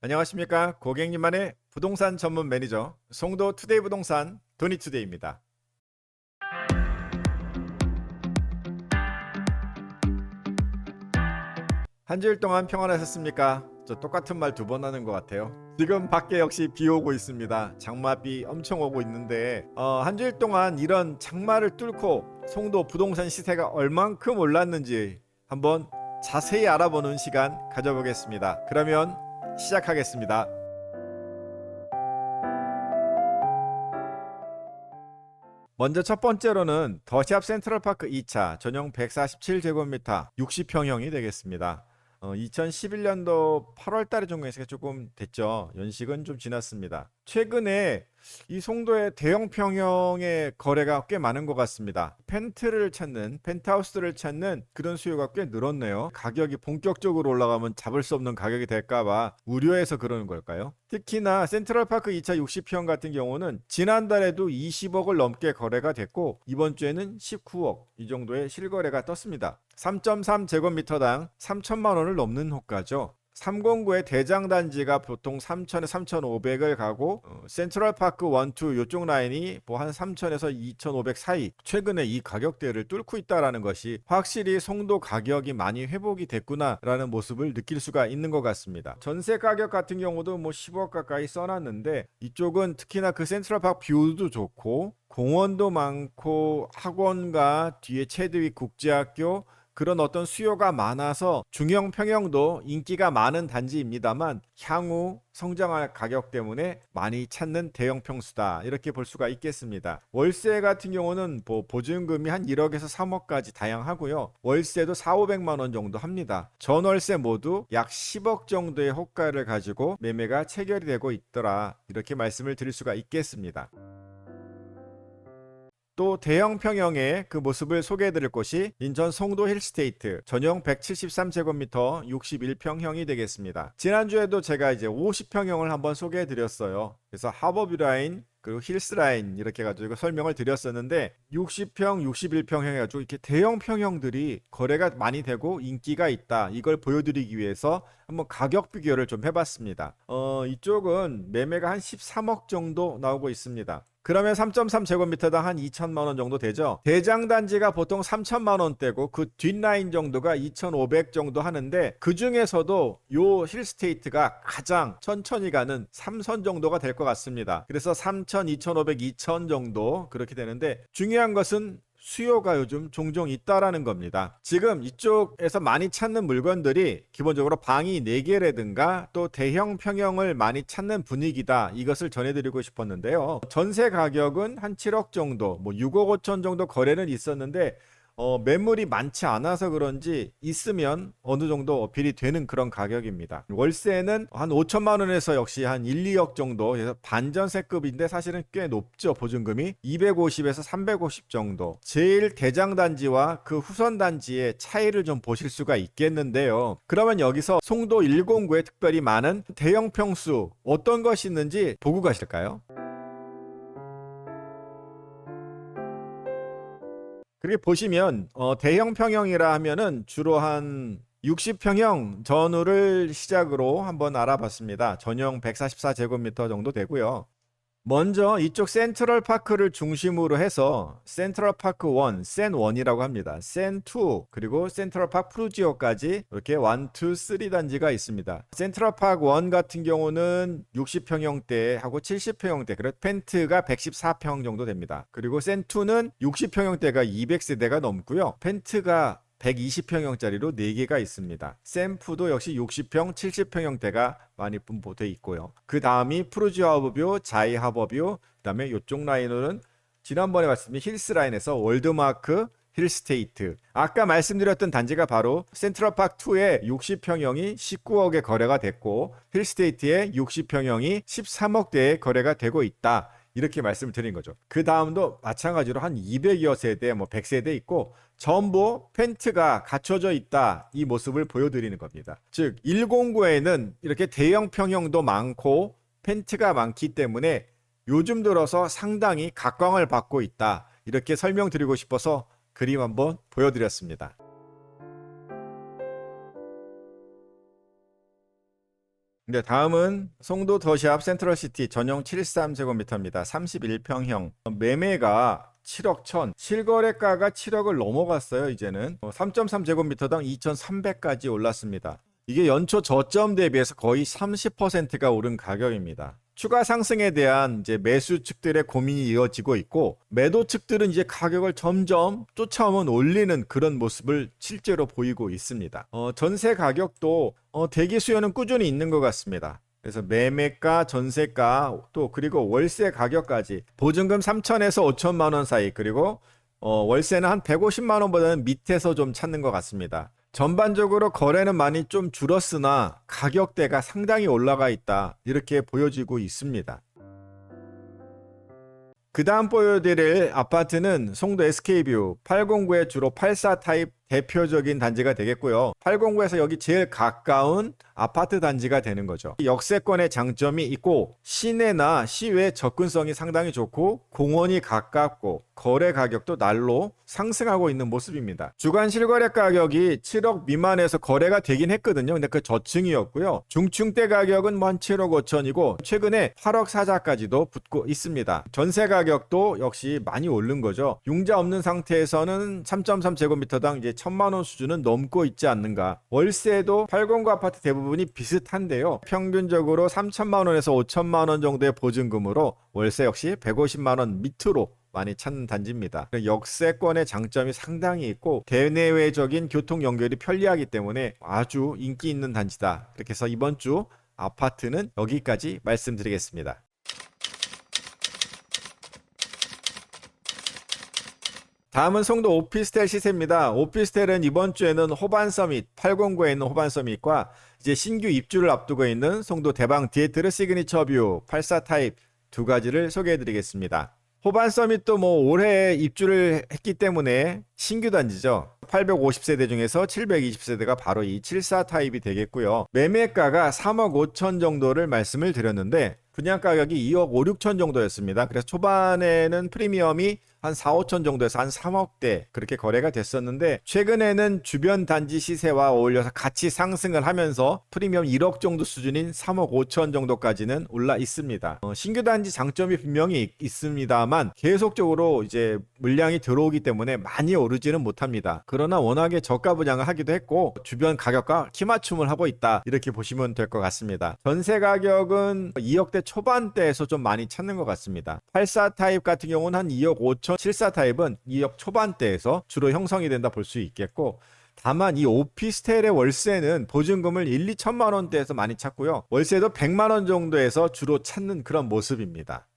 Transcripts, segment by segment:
안녕하십니까. 고객님만의 부동산 전문 매니저 송도 투데이 부동산 도니투데이입니다. 한 주일 동안 평안하셨습니까? 저 똑같은 말 두 번 하는 것 같아요. 지금 밖에 역시 비 오고 있습니다. 장마비 엄청 오고 있는데 한 주일 동안 이런 장마를 뚫고 송도 부동산 시세가 얼만큼 올랐는지 한번 자세히 알아보는 시간 가져보겠습니다. 그러면 시작하겠습니다. 먼저 첫 번째로는 더샵 센트럴파크 2차 전용 147제곱미터 60평형이 되겠습니다. 2011년도 8월 달에 종료했으니까 조금 됐죠. 연식은 좀 지났습니다. 최근에 이 송도의 대형 평형의 거래가 꽤 많은 것 같습니다. 펜트하우스를 찾는 그런 수요가 꽤 늘었네요. 가격이 본격적으로 올라가면 잡을 수 없는 가격이 될까봐 우려해서 그러는 걸까요? 특히나 센트럴파크 2차 60평 같은 경우는 지난달에도 20억을 넘게 거래가 됐고 이번 주에는 19억 이 정도의 실거래가 떴습니다. 3.3제곱미터당 3천만 원을 넘는 호가죠. 309의 대장단지가 보통 3천에 3,500을 가고 센트럴파크 1, 2 이쪽 라인이 뭐 한 3천에서 2,500 사이 최근에 이 가격대를 뚫고 있다는 것이 확실히 송도 가격이 많이 회복이 됐구나라는 모습을 느낄 수가 있는 것 같습니다. 전세 가격 같은 경우도 뭐 10억 가까이 써놨는데 이쪽은 특히나 그 센트럴파크 뷰도 좋고 공원도 많고 학원과 뒤에 체드윅 국제학교 그런 어떤 수요가 많아서 중형 평형도 인기가 많은 단지입니다만 향후 성장할 가격 때문에 많이 찾는 대형 평수다 이렇게 볼 수가 있겠습니다. 월세 같은 경우는 보증금이 한 1억에서 3억까지 다양하고요. 월세도 4, 500만 원 정도 합니다. 전월세 모두 약 10억 정도의 호가를 가지고 매매가 체결이 되고 있더라 이렇게 말씀을 드릴 수가 있겠습니다. 또 대형 평형의 그 모습을 소개해드릴 곳이 인천 송도 힐스테이트 전용 173제곱미터 61평형이 되겠습니다. 지난주에도 제가 이제 50평형을 한번 소개해드렸어요. 그래서 하버뷰 라인 그리고 힐스 라인 이렇게 가지고 설명을 드렸었는데 60평, 61평 해가지고 이렇게 대형 평형들이 거래가 많이 되고 인기가 있다. 이걸 보여드리기 위해서 한번 가격 비교를 좀 해봤습니다. 이쪽은 매매가 한 13억 정도 나오고 있습니다. 그러면 3.3제곱미터당 한 2천만 원 정도 되죠. 대장 단지가 보통 3천만 원대고 그 뒷라인 정도가 2,500 정도 하는데 그 중에서도 요 힐스테이트가 가장 천천히 가는 3선 정도가 될 것 같습니다. 그래서 3천, 2,500, 2천 정도 그렇게 되는데 중요한 것은 수요가 요즘 종종 있다라는 겁니다. 지금 이쪽에서 많이 찾는 물건들이 기본적으로 방이 4개라든가 또 대형 평형을 많이 찾는 분위기다. 이것을 전해드리고 싶었는데요. 전세 가격은 한 7억 정도, 뭐 6억 5천 정도 거래는 있었는데 매물이 많지 않아서 그런지 있으면 어느 정도 어필이 되는 그런 가격입니다. 월세는 한 5천만 원에서 역시 한 1, 2억 정도 그래서 반전세급인데 사실은 꽤 높죠. 보증금이 250에서 350 정도. 제일 대장 단지와 그 후선 단지의 차이를 좀 보실 수가 있겠는데요. 그러면 여기서 송도 109에 특별히 많은 대형 평수 어떤 것이 있는지 보고 가실까요? 그렇게 보시면 대형 평형이라 하면은 주로 한 60평형 전후를 시작으로 한번 알아봤습니다. 전용 144제곱미터 정도 되고요. 먼저 이쪽 센트럴 파크를 중심으로 해서 센트럴 파크 1, 센 1이라고 합니다. 센 2, 그리고 센트럴 파크 프루지오까지 이렇게 1, 2, 3 단지가 있습니다. 센트럴 파크 1 같은 경우는 60평형대하고 70평형대, 그래서 펜트가 114평 정도 됩니다. 그리고 센 2는 60평형대가 200세대가 넘고요. 펜트가 120평형짜리로 4개가 있습니다. 샘프도 역시 60평, 70평형대가 많이 분포되어 있고요. 그 다음이 프루지 하버뷰, 자이 하버뷰, 그 다음에 이쪽 라인으로는 지난번에 말씀드린 힐스 라인에서 월드마크, 힐스테이트. 아까 말씀드렸던 단지가 바로 센트럴파크2의 60평형이 19억에 거래가 됐고 힐스테이트의 60평형이 13억대에 거래가 되고 있다. 이렇게 말씀을 드린 거죠. 그 다음도 마찬가지로 한 200여 세대, 뭐 100세대 있고 전부 펜트가 갖춰져 있다. 이 모습을 보여드리는 겁니다. 즉 109에는 이렇게 대형 평형도 많고 펜트가 많기 때문에 요즘 들어서 상당히 각광을 받고 있다. 이렇게 설명드리고 싶어서 그림 한번 보여드렸습니다. 네, 다음은 송도 더샵 센트럴시티 전용 73제곱미터입니다. 31평형. 매매가 7억 천, 실거래가가 7억을 넘어갔어요. 이제는 3.3제곱미터당 2,300까지 올랐습니다. 이게 연초 저점 대비해서 거의 30%가 오른 가격입니다. 추가 상승에 대한 이제 매수 측들의 고민이 이어지고 있고, 매도 측들은 이제 가격을 점점 쫓아오면 올리는 그런 모습을 실제로 보이고 있습니다. 전세 가격도 대기 수요는 꾸준히 있는 것 같습니다. 그래서 매매가, 전세가, 또 그리고 월세 가격까지 보증금 3천에서 5천만 원 사이, 그리고 월세는 한 150만 원보다는 밑에서 좀 찾는 것 같습니다. 전반적으로 거래는 많이 좀 줄었으나 가격대가 상당히 올라가 있다, 이렇게 보여지고 있습니다. 그 다음 보여드릴 아파트는 송도 SK뷰 809의 주로 84 타입 대표적인 단지가 되겠고요. 809에서 여기 제일 가까운 아파트 단지가 되는 거죠. 역세권의 장점이 있고, 시내나 시외 접근성이 상당히 좋고, 공원이 가깝고, 거래 가격도 날로 상승하고 있는 모습입니다. 주간 실거래 가격이 7억 미만에서 거래가 되긴 했거든요. 근데 그 저층이었고요. 중층대 가격은 한 7억 5천이고, 최근에 8억 사자까지도 붙고 있습니다. 전세 가격도 역시 많이 오른 거죠. 융자 없는 상태에서는 3.3제곱미터당 이제 1,000만 원 수준은 넘고 있지 않는가. 월세도 809 아파트 대부분이 비슷한데요. 평균적으로 3천만 원에서 5천만 원 정도의 보증금으로 월세 역시 150만 원 밑으로 많이 찾는 단지입니다. 역세권의 장점이 상당히 있고, 대내외적인 교통 연결이 편리하기 때문에 아주 인기 있는 단지다. 이렇게 해서 이번 주 아파트는 여기까지 말씀드리겠습니다. 다음은 송도 오피스텔 시세입니다. 오피스텔은 이번 주에는 호반서밋, 809에 있는 호반서밋과 이제 신규 입주를 앞두고 있는 송도 대방 디에트르 시그니처 뷰 84 타입 두 가지를 소개해 드리겠습니다. 호반서밋도 올해 입주를 했기 때문에 신규 단지죠. 850세대 중에서 720세대가 바로 이 74 타입이 되겠고요. 매매가가 3억 5천 정도를 말씀을 드렸는데, 분양 가격이 2억 5, 6천 정도였습니다. 그래서 초반에는 프리미엄이 한 4, 5천 정도에서 한 3억대 그렇게 거래가 됐었는데, 최근에는 주변 단지 시세와 어울려서 같이 상승을 하면서 프리미엄 1억 정도 수준인 3억 5천 정도까지는 올라 있습니다. 신규 단지 장점이 분명히 있습니다만 계속적으로 이제 물량이 들어오기 때문에 많이 오르지는 못합니다. 그러나 워낙에 저가 분양을 하기도 했고 주변 가격과 키맞춤을 하고 있다, 이렇게 보시면 될 것 같습니다. 전세 가격은 2억대 초반대에서 좀 많이 찾는 것 같습니다. 84 타입 같은 경우는 한 2억 5천, 74 타입은 2억 초반대에서 주로 형성이 된다 볼 수 있겠고, 다만 이 오피스텔의 월세는 보증금을 1, 2천만 원대에서 많이 찾고요. 월세도 100만 원 정도에서 주로 찾는 그런 모습입니다.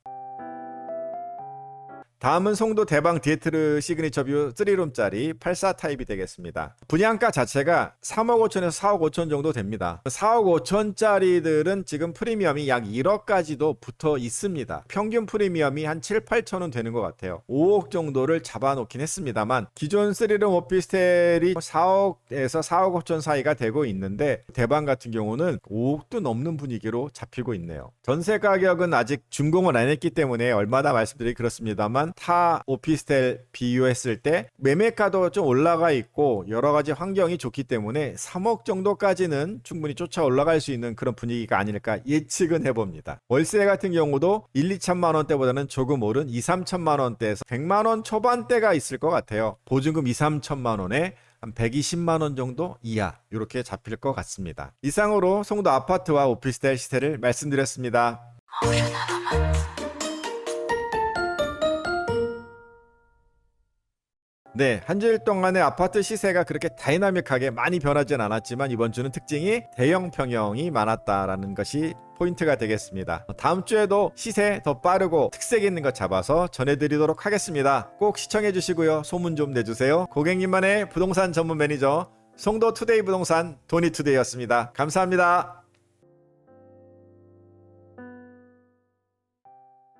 다음은 송도 대방 디에트르 시그니처 뷰 3룸짜리 84 타입이 되겠습니다. 분양가 자체가 3억 5천에서 4억 5천 정도 됩니다. 4억 5천짜리들은 지금 프리미엄이 약 1억까지도 붙어 있습니다. 평균 프리미엄이 한 7, 8천은 되는 것 같아요. 5억 정도를 잡아놓긴 했습니다만, 기존 3룸 오피스텔이 4억에서 4억 5천 사이가 되고 있는데, 대방 같은 경우는 5억도 넘는 분위기로 잡히고 있네요. 전세 가격은 아직 준공을 안 했기 때문에 얼마나 말씀드리기 그렇습니다만, 타 오피스텔 비교했을 때 매매가도 좀 올라가 있고 여러 가지 환경이 좋기 때문에 3억 정도까지는 충분히 쫓아 올라갈 수 있는 그런 분위기가 아닐까 예측은 해봅니다. 월세 같은 경우도 1, 2천만 원대보다는 조금 오른 2, 3천만 원대에서 100만 원 초반대가 있을 것 같아요. 보증금 2, 3천만 원에 한 120만 원 정도 이하, 이렇게 잡힐 것 같습니다. 이상으로 송도 아파트와 오피스텔 시세를 말씀드렸습니다. 네, 한 주일 동안의 아파트 시세가 그렇게 다이나믹하게 많이 변하진 않았지만, 이번 주는 특징이 대형 평형이 많았다라는 것이 포인트가 되겠습니다. 다음 주에도 시세 더 빠르고 특색 있는 것 잡아서 전해드리도록 하겠습니다. 꼭 시청해 주시고요. 소문 좀 내주세요. 고객님만의 부동산 전문 매니저 송도 투데이 부동산 도니투데이였습니다. 감사합니다.